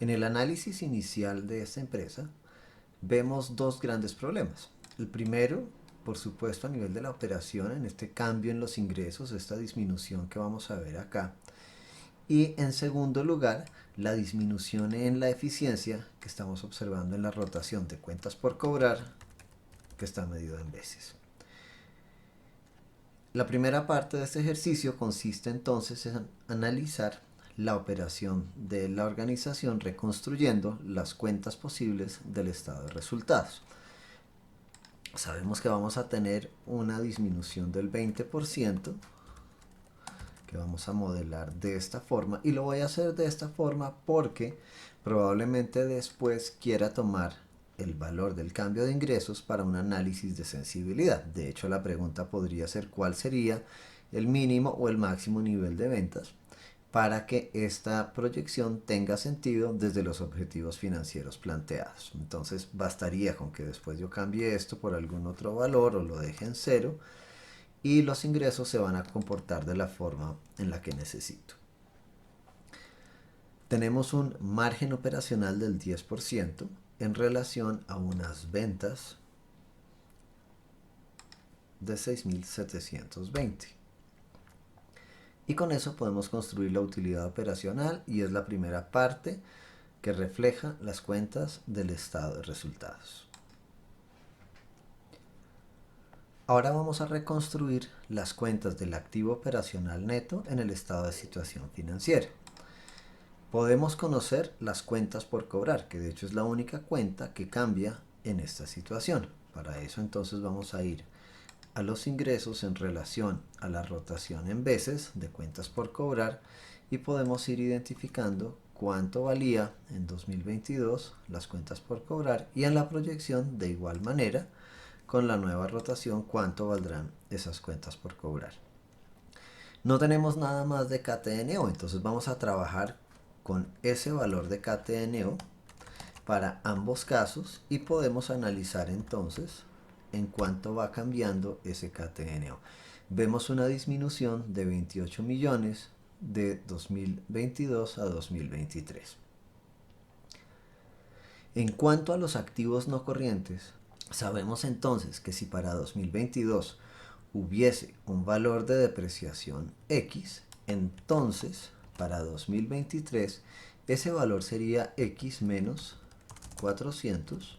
En el análisis inicial de esta empresa vemos dos grandes problemas. El primero, por supuesto, a nivel de la operación, en este cambio en los ingresos, esta disminución que vamos a ver acá. Y en segundo lugar, la disminución en la eficiencia que estamos observando en la rotación de cuentas por cobrar, que está medido en veces. La primera parte de este ejercicio consiste entonces en analizar la operación de la organización reconstruyendo las cuentas posibles del estado de resultados. Sabemos que vamos a tener una disminución del 20% que vamos a modelar de esta forma, y lo voy a hacer de esta forma porque probablemente después quiera tomar el valor del cambio de ingresos para un análisis de sensibilidad. De hecho, la pregunta podría ser cuál sería el mínimo o el máximo nivel de ventas para que esta proyección tenga sentido desde los objetivos financieros planteados. Entonces bastaría con que después yo cambie esto por algún otro valor o lo deje en cero y los ingresos se van a comportar de la forma en la que necesito. Tenemos un margen operacional del 10% en relación a unas ventas de 6.720. Y con eso podemos construir la utilidad operacional y es la primera parte que refleja las cuentas del estado de resultados. Ahora vamos a reconstruir las cuentas del activo operacional neto en el estado de situación financiera. Podemos conocer las cuentas por cobrar, que de hecho es la única cuenta que cambia en esta situación. Para eso entonces vamos a ir a los ingresos en relación a la rotación en veces de cuentas por cobrar y podemos ir identificando cuánto valía en 2022 las cuentas por cobrar y en la proyección de igual manera con la nueva rotación cuánto valdrán esas cuentas por cobrar. No tenemos nada más de KTNO, entonces vamos a trabajar con ese valor de KTNO para ambos casos y podemos analizar entonces en cuánto va cambiando ese KTNO. Vemos una disminución de 28 millones de 2022 a 2023. En cuanto a los activos no corrientes, sabemos entonces que si para 2022 hubiese un valor de depreciación X, entonces para 2023 ese valor sería X menos 400,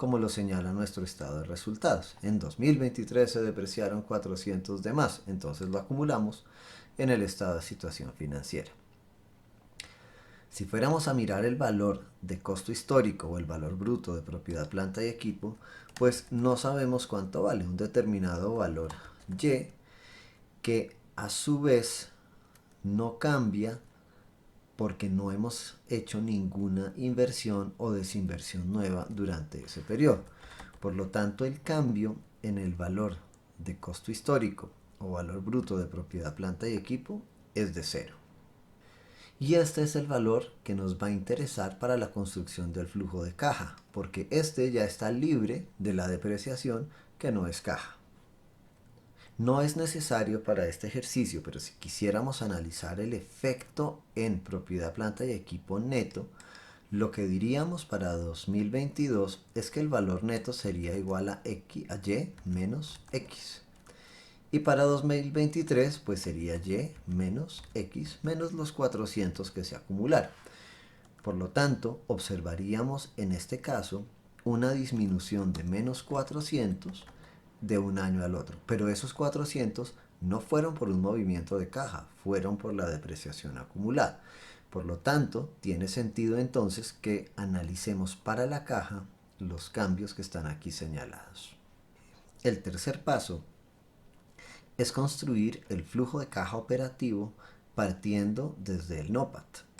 como lo señala nuestro estado de resultados. En 2023 se depreciaron 400 de más, entonces lo acumulamos en el estado de situación financiera. Si fuéramos a mirar el valor de costo histórico o el valor bruto de propiedad, planta y equipo, pues no sabemos cuánto vale un determinado valor Y que a su vez no cambia porque no hemos hecho ninguna inversión o desinversión nueva durante ese periodo. Por lo tanto, el cambio en el valor de costo histórico o valor bruto de propiedad, planta y equipo es de cero. Y este es el valor que nos va a interesar para la construcción del flujo de caja, porque este ya está libre de la depreciación que no es caja. No es necesario para este ejercicio, pero si quisiéramos analizar el efecto en propiedad, planta y equipo neto, lo que diríamos para 2022 es que el valor neto sería igual a Y menos X. Y para 2023 pues sería Y menos X menos los 400 que se acumularon. Por lo tanto, observaríamos en este caso una disminución de menos 400 de un año al otro. Pero esos 400 no fueron por un movimiento de caja, fueron por la depreciación acumulada. Por lo tanto, tiene sentido entonces que analicemos para la caja los cambios que están aquí señalados. El tercer paso es construir el flujo de caja operativo partiendo desde el NOPAT.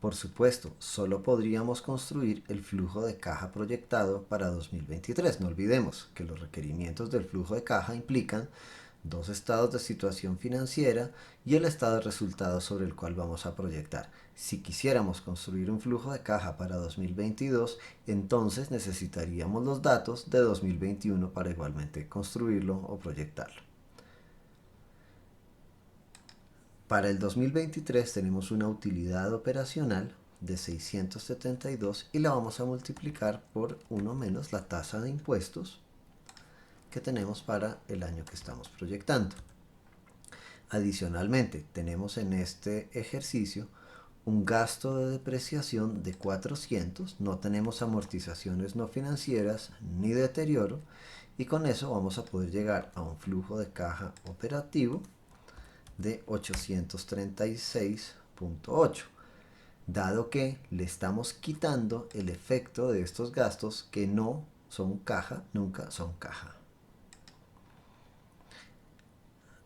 Por supuesto, solo podríamos construir el flujo de caja proyectado para 2023. No olvidemos que los requerimientos del flujo de caja implican dos estados de situación financiera y el estado de resultados sobre el cual vamos a proyectar. Si quisiéramos construir un flujo de caja para 2022, entonces necesitaríamos los datos de 2021 para igualmente construirlo o proyectarlo. Para el 2023 tenemos una utilidad operacional de 672 y la vamos a multiplicar por 1 menos la tasa de impuestos que tenemos para el año que estamos proyectando. Adicionalmente, tenemos en este ejercicio un gasto de depreciación de 400, no tenemos amortizaciones no financieras ni deterioro, y con eso vamos a poder llegar a un flujo de caja operativo de 836.8, dado que le estamos quitando el efecto de estos gastos que no son caja, nunca son caja.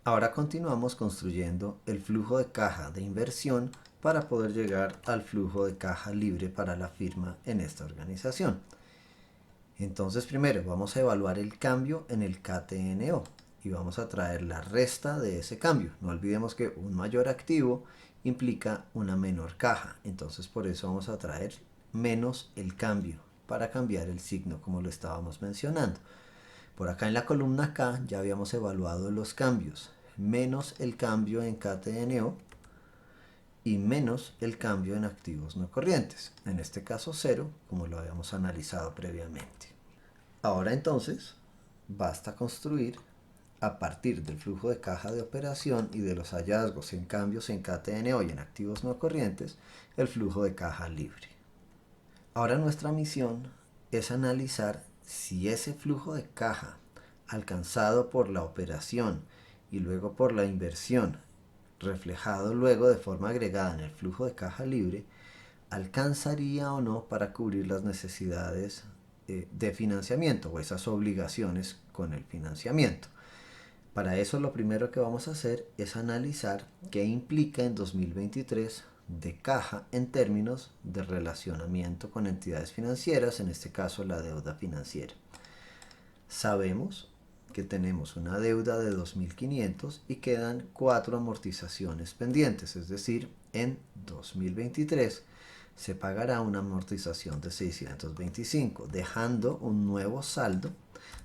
Ahora continuamos construyendo el flujo de caja de inversión para poder llegar al flujo de caja libre para la firma en esta organización. Entonces primero vamos a evaluar el cambio en el KTNO y vamos a traer la resta de ese cambio. No olvidemos que un mayor activo implica una menor caja, entonces por eso vamos a traer menos el cambio para cambiar el signo como lo estábamos mencionando. Por acá en la columna K ya habíamos evaluado los cambios, menos el cambio en KTNO y menos el cambio en activos no corrientes, en este caso 0, como lo habíamos analizado previamente. Ahora entonces basta construir a partir del flujo de caja de operación y de los hallazgos en cambios en KTNO y en activos no corrientes, el flujo de caja libre. Ahora nuestra misión es analizar si ese flujo de caja alcanzado por la operación y luego por la inversión, reflejado luego de forma agregada en el flujo de caja libre, alcanzaría o no para cubrir las necesidades de financiamiento o esas obligaciones con el financiamiento. Para eso lo primero que vamos a hacer es analizar qué implica en 2023 de caja en términos de relacionamiento con entidades financieras, en este caso la deuda financiera. Sabemos que tenemos una deuda de 2.500 y quedan 4 amortizaciones pendientes, es decir, en 2023 se pagará una amortización de 625, dejando un nuevo saldo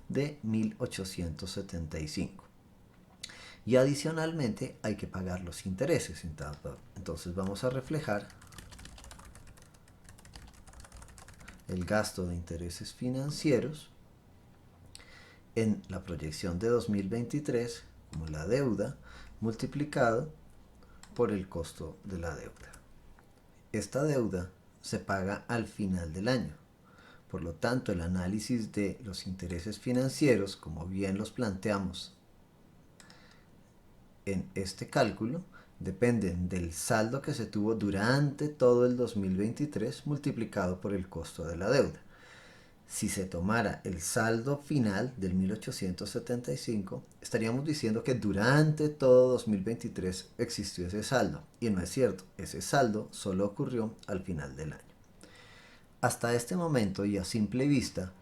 de 1.875. Y adicionalmente hay que pagar los intereses. Entonces vamos a reflejar el gasto de intereses financieros en la proyección de 2023 como la deuda multiplicado por el costo de la deuda. Esta deuda se paga al final del año. Por lo tanto, el análisis de los intereses financieros, como bien los planteamos en este cálculo, dependen del saldo que se tuvo durante todo el 2023 multiplicado por el costo de la deuda. Si se tomara el saldo final del 1875, estaríamos diciendo que durante todo 2023 existió ese saldo. Y no es cierto, ese saldo solo ocurrió al final del año. Hasta este momento y a simple vista,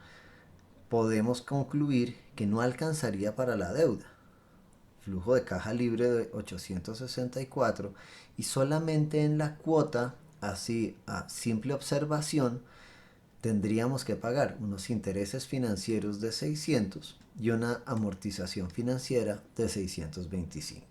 podemos concluir que no alcanzaría para la deuda. Flujo de caja libre de 864 y solamente en la cuota, así a simple observación, tendríamos que pagar unos intereses financieros de 600 y una amortización financiera de 625.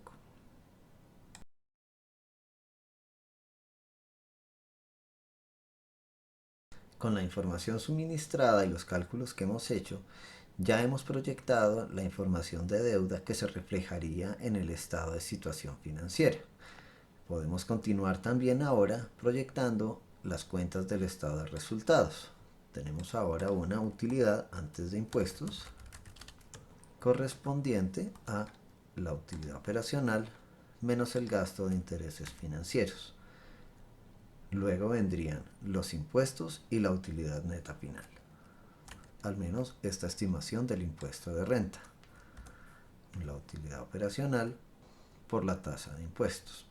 Con la información suministrada y los cálculos que hemos hecho, ya hemos proyectado la información de deuda que se reflejaría en el estado de situación financiera. Podemos continuar también ahora proyectando las cuentas del estado de resultados. Tenemos ahora una utilidad antes de impuestos correspondiente a la utilidad operacional menos el gasto de intereses financieros. Luego vendrían los impuestos y la utilidad neta final. Al menos esta estimación del impuesto de renta. La utilidad operacional por la tasa de impuestos.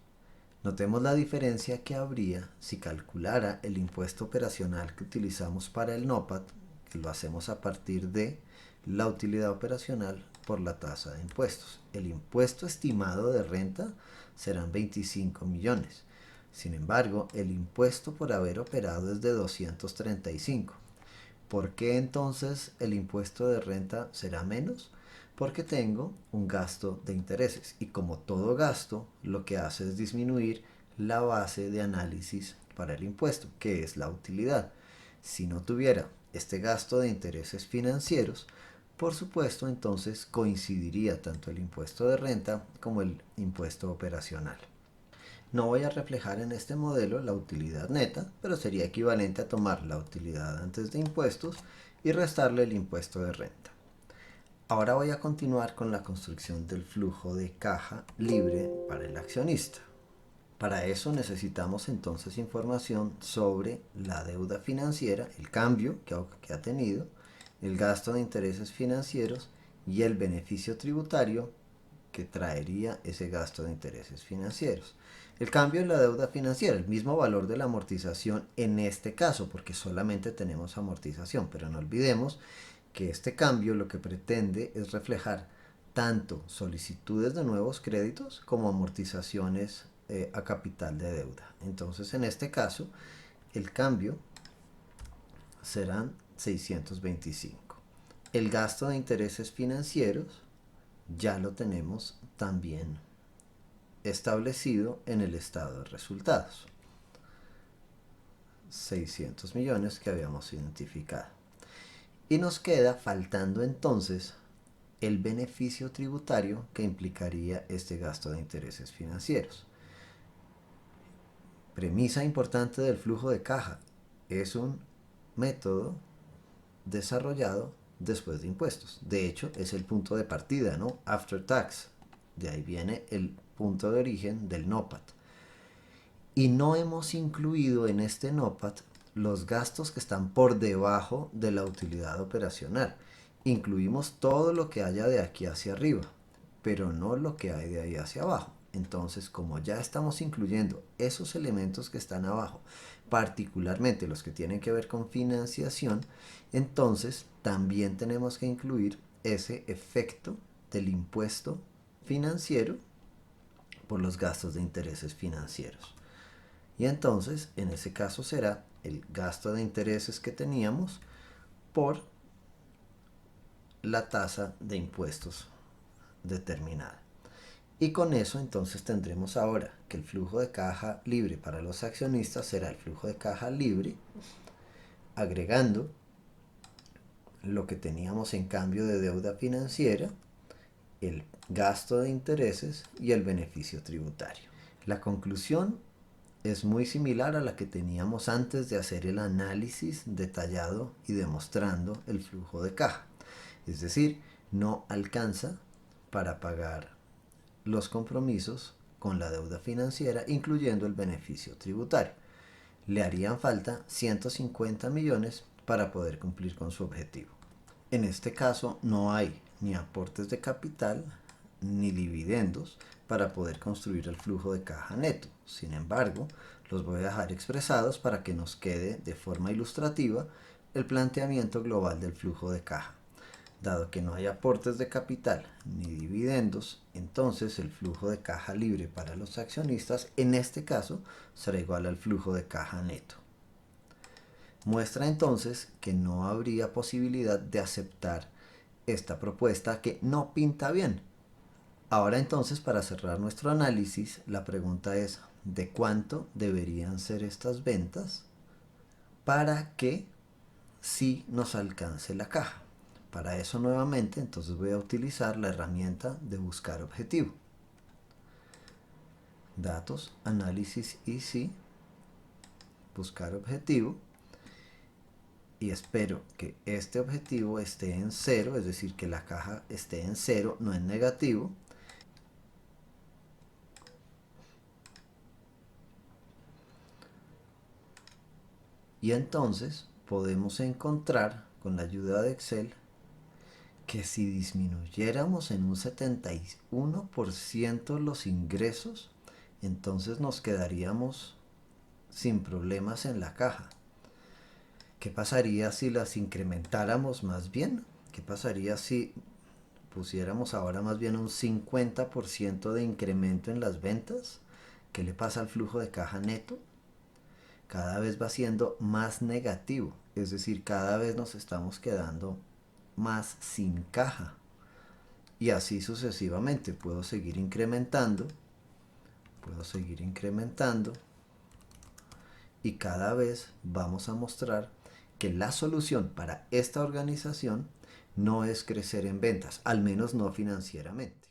Notemos la diferencia que habría si calculara el impuesto operacional que utilizamos para el NOPAT, que lo hacemos a partir de la utilidad operacional por la tasa de impuestos. El impuesto estimado de renta serán 25 millones. Sin embargo, el impuesto por haber operado es de 235. ¿Por qué entonces el impuesto de renta será menos? Porque tengo un gasto de intereses y como todo gasto lo que hace es disminuir la base de análisis para el impuesto, que es la utilidad. Si no tuviera este gasto de intereses financieros, por supuesto, entonces coincidiría tanto el impuesto de renta como el impuesto operacional. No voy a reflejar en este modelo la utilidad neta, pero sería equivalente a tomar la utilidad antes de impuestos y restarle el impuesto de renta. Ahora voy a continuar con la construcción del flujo de caja libre para el accionista. Para eso necesitamos entonces información sobre la deuda financiera, el cambio que ha tenido, el gasto de intereses financieros y el beneficio tributario que traería ese gasto de intereses financieros. El cambio en la deuda financiera, el mismo valor de la amortización en este caso, porque solamente tenemos amortización, pero no olvidemos que este cambio lo que pretende es reflejar tanto solicitudes de nuevos créditos como amortizaciones a capital de deuda. Entonces, en este caso, el cambio serán 625. El gasto de intereses financieros ya lo tenemos también establecido en el estado de resultados. 600 millones que habíamos identificado. Y nos queda faltando entonces el beneficio tributario que implicaría este gasto de intereses financieros. Premisa importante del flujo de caja: es un método desarrollado después de impuestos. De hecho, es el punto de partida, ¿no? After tax. De ahí viene el punto de origen del NOPAT. Y no hemos incluido en este NOPAT los gastos que están por debajo de la utilidad operacional. Incluimos todo lo que haya de aquí hacia arriba, pero no lo que hay de ahí hacia abajo. Entonces, como ya estamos incluyendo esos elementos que están abajo, particularmente los que tienen que ver con financiación, entonces también tenemos que incluir ese efecto del impuesto financiero por los gastos de intereses financieros. Y entonces, en ese caso será el gasto de intereses que teníamos por la tasa de impuestos determinada. Y con eso entonces tendremos ahora que el flujo de caja libre para los accionistas será el flujo de caja libre agregando lo que teníamos en cambio de deuda financiera, el gasto de intereses y el beneficio tributario. La conclusión es muy similar a la que teníamos antes de hacer el análisis detallado y demostrando el flujo de caja. Es decir, no alcanza para pagar los compromisos con la deuda financiera, incluyendo el beneficio tributario. Le harían falta 150 millones para poder cumplir con su objetivo. En este caso no hay ni aportes de capital ni dividendos para poder construir el flujo de caja neto. Sin embargo, los voy a dejar expresados para que nos quede de forma ilustrativa el planteamiento global del flujo de caja. Dado que no hay aportes de capital ni dividendos, entonces el flujo de caja libre para los accionistas en este caso será igual al flujo de caja neto. Muestra entonces que no habría posibilidad de aceptar esta propuesta que no pinta bien. Ahora entonces, para cerrar nuestro análisis, la pregunta es: ¿de cuánto deberían ser estas ventas para que sí nos alcance la caja? Para eso nuevamente entonces voy a utilizar la herramienta de buscar objetivo. Datos, análisis y sí, buscar objetivo. Y espero que este objetivo esté en cero, es decir, que la caja esté en cero, no en negativo. Y entonces podemos encontrar con la ayuda de Excel que si disminuyéramos en un 71% los ingresos, entonces nos quedaríamos sin problemas en la caja. ¿Qué pasaría si las incrementáramos más bien? ¿Qué pasaría si pusiéramos ahora más bien un 50% de incremento en las ventas? ¿Qué le pasa al flujo de caja neto? Cada vez va siendo más negativo, es decir, cada vez nos estamos quedando más sin caja. Y así sucesivamente, puedo seguir incrementando, y cada vez vamos a mostrar que la solución para esta organización no es crecer en ventas, al menos no financieramente.